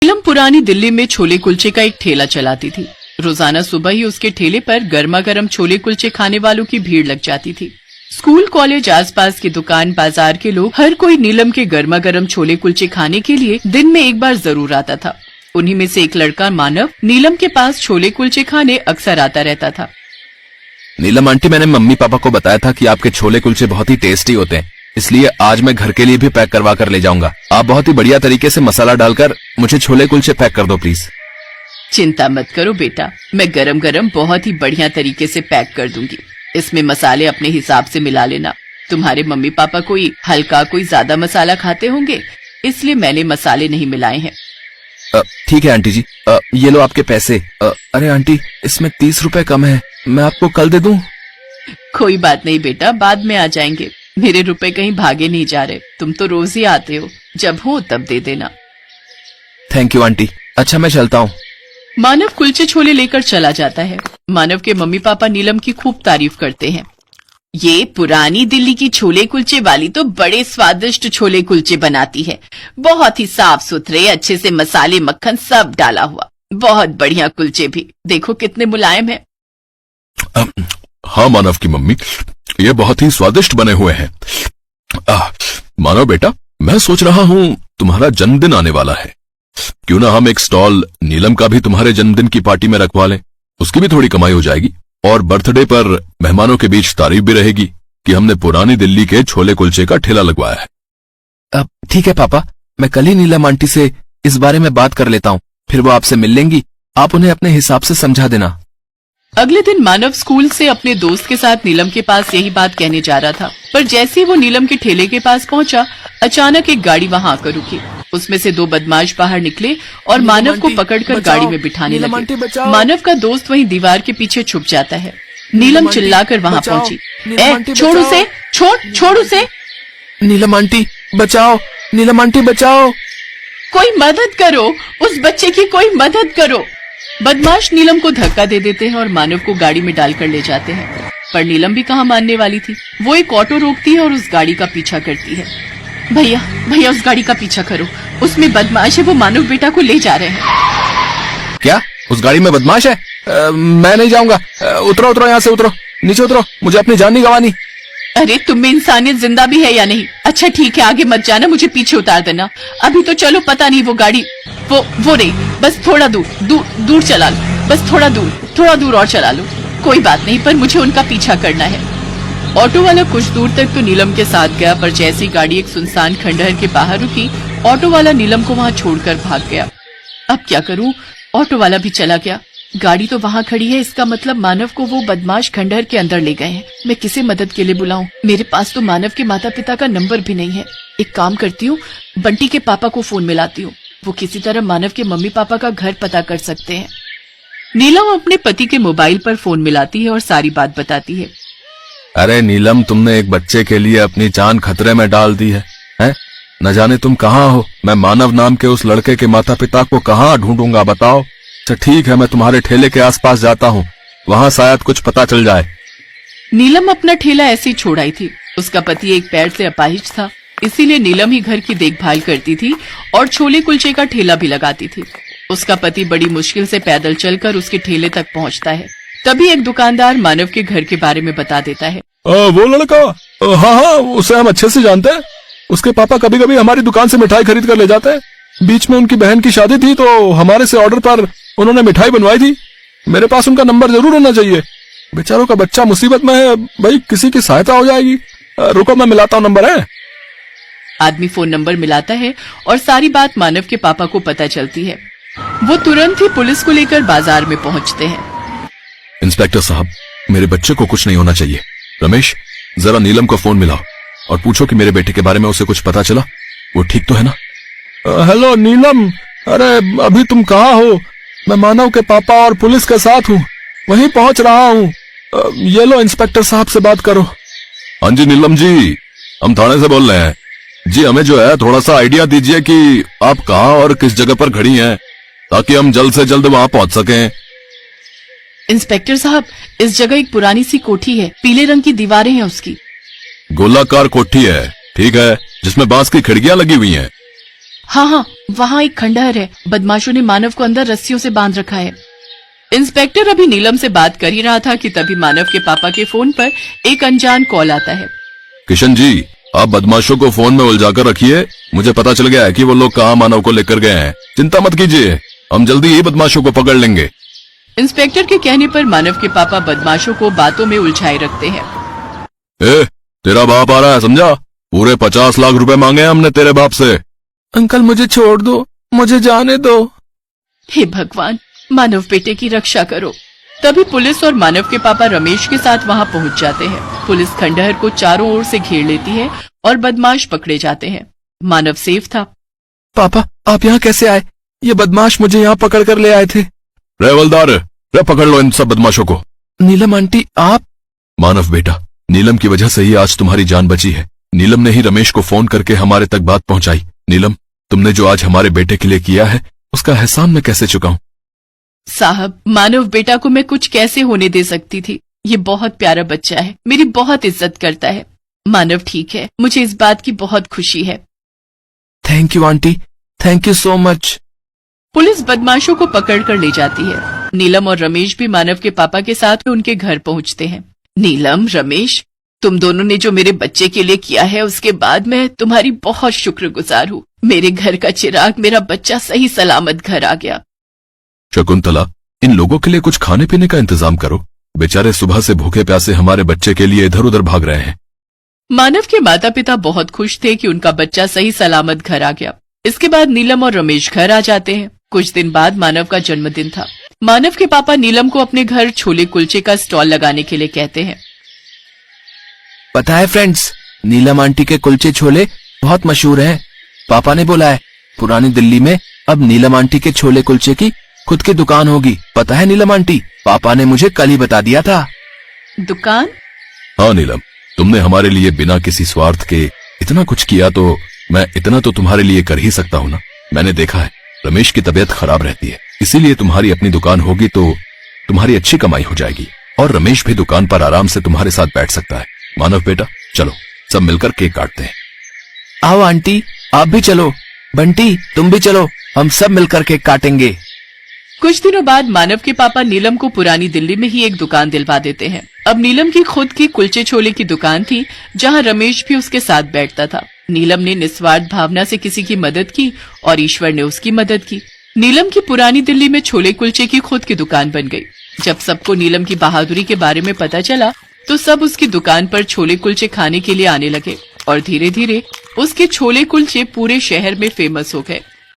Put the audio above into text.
नीलम पुरानी दिल्ली में छोले कुलचे का एक ठेला चलाती थी। रोजाना सुबह ही उसके ठेले पर गर्मा गर्म छोले कुलचे खाने वालों की भीड़ लग जाती थी। स्कूल, कॉलेज, आसपास की दुकान, बाजार के लोग, हर कोई नीलम के गर्मा गर्म छोले कुलचे खाने के लिए दिन में एक बार जरूर आता था। उन्हीं में से एक लड़का मानव नीलम के पास छोले कुलचे खाने अक्सर आता रहता था। नीलम आंटी, मैंने मम्मी पापा को बताया था कि आपके छोले कुलचे बहुत ही टेस्टी होते हैं, इसलिए आज मैं घर के लिए भी पैक करवा कर ले जाऊंगा। आप बहुत ही बढ़िया तरीके से मसाला डालकर मुझे छोले कुलचे पैक कर दो प्लीज। चिंता मत करो बेटा, मैं गरम गरम बहुत ही बढ़िया तरीके से पैक कर दूंगी। इसमें मसाले अपने हिसाब से मिला लेना। तुम्हारे मम्मी पापा कोई हल्का कोई ज्यादा मसाला खाते होंगे, इसलिए मैंने मसाले नहीं मिलाए हैं। ठीक है आंटी जी, ये लो आपके पैसे। अरे आंटी, इसमें 30 रुपए कम है, मैं आपको कल दे दूं? कोई बात नहीं बेटा, बाद में आ जाएंगे। मेरे रुपए कहीं भागे नहीं जा रहे, तुम तो रोज ही आते हो, जब हो तब दे देना। Thank you aunty. अच्छा मैं चलता हूँ। मानव कुलचे छोले लेकर चला जाता है। मानव के मम्मी पापा नीलम की खूब तारीफ करते हैं। ये पुरानी दिल्ली की छोले कुलचे वाली तो बड़े स्वादिष्ट छोले कुलचे बनाती है। बहुत ही साफ सुथरे, अच्छे से मसाले, मक्खन सब डाला हुआ, बहुत बढ़िया कुलचे भी। देखो कितने मुलायम है। हाँ मानव की मम्मी, ये बहुत ही स्वादिष्ट बने हुए हैं। मानव बेटा, मैं सोच रहा हूँ तुम्हारा जन्मदिन आने वाला है, क्यों ना हम एक स्टॉल नीलम का भी तुम्हारे जन्मदिन की पार्टी में रखवा लें। उसकी भी थोड़ी कमाई हो जाएगी और बर्थडे पर मेहमानों के बीच तारीफ भी रहेगी कि हमने पुरानी दिल्ली के छोले कुलचे का ठेला लगवाया है। ठीक है पापा, मैं कल ही नीलम आंटी से इस बारे में बात कर लेता हूँ, फिर वो आपसे मिल लेंगी। आप उन्हें अपने हिसाब से समझा देना। अगले दिन मानव स्कूल से अपने दोस्त के साथ नीलम के पास यही बात कहने जा रहा था, पर जैसे ही वो नीलम के ठेले के पास पहुंचा, अचानक एक गाड़ी वहां आकर रुकी। उसमें से दो बदमाश बाहर निकले और मानव को पकड़कर गाड़ी में बिठाने लगे। मानव का दोस्त वहीं दीवार के पीछे छुप जाता है। नीलम चिल्लाकर वहां पहुंची, छोड़ उसे, छोड़ उसे। नीलम आंटी बचाओ, नीलम आंटी बचाओ, कोई मदद करो, उस बच्चे की कोई मदद करो। बदमाश नीलम को धक्का दे देते हैं और मानव को गाड़ी में डालकर ले जाते हैं। पर नीलम भी कहाँ मानने वाली थी। वो एक ऑटो रोकती है और उस गाड़ी का पीछा करती है। भैया उस गाड़ी का पीछा करो, उसमें बदमाश है, वो मानव बेटा को ले जा रहे हैं। क्या उस गाड़ी में बदमाश है? मैं नहीं जाऊंगा। उतरो यहाँ से, उतरो, नीचे उतरो, मुझे अपनी जान नहीं गंवानी। अरे तुम में इंसानियत जिंदा भी है या नहीं? अच्छा ठीक है, आगे मत जाना, मुझे पीछे उतार देना। अभी तो चलो, पता नहीं वो गाड़ी वो नहीं, बस थोड़ा दूर चला लो, बस थोड़ा दूर और चला लो। कोई बात नहीं, पर मुझे उनका पीछा करना है। ऑटो वाला कुछ दूर तक तो नीलम के साथ गया, पर जैसी गाड़ी एक सुनसान खंडहर के बाहर रुकी, ऑटो वाला नीलम को वहां छोड़कर भाग गया। अब क्या करूं? ऑटो वाला भी चला गया, गाड़ी तो वहां खड़ी है, इसका मतलब मानव को वो बदमाश खंडहर के अंदर ले गए हैं। मैं किसे मदद के लिए बुलाऊं? मेरे पास तो मानव के माता पिता का नंबर भी नहीं है। एक काम करती हूँ, बंटी के पापा को फोन मिलाती हूँ, वो किसी तरह मानव के मम्मी पापा का घर पता कर सकते हैं। नीलम अपने पति के मोबाइल पर फोन मिलाती है और सारी बात बताती है। अरे नीलम, तुमने एक बच्चे के लिए अपनी जान खतरे में डाल दी है, हैं? न जाने तुम कहाँ हो। मैं मानव नाम के उस लड़के के माता पिता को कहाँ ढूंढूंगा, बताओ। अच्छा ठीक है, मैं तुम्हारे ठेले के आसपास जाता हूँ, वहाँ शायद कुछ पता चल जाए। नीलम अपना ठेला ऐसे ही छोड़ आई थी। उसका पति एक पैर से अपाहिज था, इसीलिए नीलम ही घर की देखभाल करती थी और छोले कुलचे का ठेला भी लगाती थी। उसका पति बड़ी मुश्किल से पैदल चलकर उसके ठेले तक पहुंचता है। तभी एक दुकानदार मानव के घर के बारे में बता देता है। वो लड़का, हाँ, उसे हम अच्छे से जानते हैं। उसके पापा कभी कभी हमारी दुकान से मिठाई खरीद कर ले जाते हैं। बीच में उनकी बहन की शादी थी तो हमारे से ऑर्डर पर उन्होंने मिठाई बनवाई थी। मेरे पास उनका नंबर जरूर होना चाहिए। बेचारों का बच्चा मुसीबत में है, भाई किसी की सहायता हो जाएगी। रुको मैं मिलाता हूँ नंबर। है आदमी फोन नंबर मिलाता है और सारी बात मानव के पापा को पता चलती है। वो तुरंत ही पुलिस को लेकर बाजार में पहुंचते हैं। इंस्पेक्टर साहब, मेरे बच्चे को कुछ नहीं होना चाहिए। रमेश, जरा नीलम को फोन मिलाओ और पूछो कि मेरे बेटे के बारे में उसे कुछ पता चला, वो ठीक तो है ना? हेलो नीलम, अरे अभी तुम कहाँ हो? मैं मानव के पापा और पुलिस के साथ हूँ, वहीं पहुंच रहा हूँ। ये लो इंस्पेक्टर साहब से बात करो। हाँ जी नीलम जी, हम थाने से बोल रहे हैं जी। हमें जो है थोड़ा सा आइडिया दीजिए कि आप कहाँ और किस जगह पर खड़ी हैं, ताकि हम जल्द से जल्द वहाँ पहुंच सकें। इंस्पेक्टर साहब, इस जगह एक पुरानी सी कोठी है, पीले रंग की दीवारें हैं उसकी। गोलाकार कोठी है, ठीक है, जिसमें बांस की खिड़कियां लगी हुई हैं। हाँ, वहाँ एक खंडहर है। बदमाशों ने मानव को अंदर रस्सियों से बांध रखा है। इंस्पेक्टर अभी नीलम से बात कर ही रहा था कि तभी मानव के पापा के फोन पर एक अनजान कॉल आता है। किशन जी, आप बदमाशों को फोन में उलझाकर रखिए। मुझे पता चल गया है कि वो लोग कहाँ मानव को लेकर गए हैं। चिंता मत कीजिए, हम जल्दी ही बदमाशों को पकड़ लेंगे। इंस्पेक्टर के कहने पर मानव के पापा बदमाशों को बातों में उलझाए रखते हैं। तेरा बाप आ रहा है, समझा? पूरे 50 लाख रुपए मांगे हैं हमने तेरे बाप से। अंकल मुझे छोड़ दो, मुझे जाने दो। हे भगवान, मानव बेटे की रक्षा करो। तभी पुलिस और मानव के पापा रमेश के साथ वहां पहुंच जाते हैं। पुलिस खंडहर को चारों ओर से घेर लेती है और बदमाश पकड़े जाते हैं। मानव सेफ था। पापा, आप यहाँ कैसे आए? ये बदमाश मुझे यहाँ पकड़ कर ले आए थे। रेवलदार, रे पकड़ लो इन सब बदमाशों को। नीलम आंटी, आप? मानव बेटा, नीलम की वजह से ही आज तुम्हारी जान बची है। नीलम ने ही रमेश को फोन करके हमारे तक बात पहुंचाई। नीलम, तुमने जो आज हमारे बेटे के लिए किया है उसका एहसान मैं कैसे चुकाऊं? साहब, मानव बेटा को मैं कुछ कैसे होने दे सकती थी? ये बहुत प्यारा बच्चा है, मेरी बहुत इज्जत करता है। मानव ठीक है, मुझे इस बात की बहुत खुशी है। Thank you aunty, thank you so much. Police बदमाशों को पकड़ कर ले जाती है। नीलम और रमेश भी मानव के पापा के साथ उनके घर पहुंचते हैं। नीलम, रमेश, तुम दोनों ने जो मेरे बच्चे के लिए किया है उसके बाद मैं तुम्हारी बहुत शुक्रगुजार हूँ। मेरे घर का चिराग, मेरा बच्चा सही सलामत घर आ गया। शकुंतला, इन लोगों के लिए कुछ खाने पीने का इंतजाम करो। बेचारे सुबह से भूखे प्यासे हमारे बच्चे के लिए इधर उधर भाग रहे हैं। मानव के माता पिता बहुत खुश थे कि उनका बच्चा सही सलामत घर आ गया। इसके बाद नीलम और रमेश घर आ जाते हैं। कुछ दिन बाद मानव का जन्मदिन था। मानव के पापा नीलम को अपने घर छोले कुलचे का स्टॉल लगाने के लिए कहते हैं। पता है फ्रेंड्स, नीलम आंटी के कुलचे छोले बहुत मशहूर हैं। पापा ने बोला है पुरानी दिल्ली में अब नीलम आंटी के छोले कुलचे की खुद की दुकान होगी। पता है नीलम आंटी, पापा ने मुझे कल ही बता दिया था। दुकान? हाँ नीलम, तुमने हमारे लिए बिना किसी स्वार्थ के इतना कुछ किया तो मैं इतना तो तुम्हारे लिए कर ही सकता हूँ ना। मैंने देखा है रमेश की तबीयत खराब रहती है, इसीलिए तुम्हारी अपनी दुकान होगी तो तुम्हारी अच्छी कमाई हो जाएगी और रमेश भी दुकान पर आराम से तुम्हारे साथ बैठ सकता है। मानव बेटा, चलो सब मिलकर केक काटते हैं। आओ आंटी, आप भी चलो। बंटी, तुम भी चलो, हम सब मिलकर केक काटेंगे। कुछ दिनों बाद मानव के पापा नीलम को पुरानी दिल्ली में ही एक दुकान दिलवा देते हैं। अब नीलम की खुद की कुलचे छोले की दुकान थी, जहां रमेश भी उसके साथ बैठता था। नीलम ने निस्वार्थ भावना से किसी की मदद की और ईश्वर ने उसकी मदद की। नीलम की पुरानी दिल्ली में छोले कुलचे की खुद की दुकान बन गई। जब सबको नीलम की बहादुरी के बारे में पता चला तो सब उसकी दुकान पर छोले कुलचे खाने के लिए आने लगे और धीरे धीरे उसके छोले कुलचे पूरे शहर में फेमस हो गए।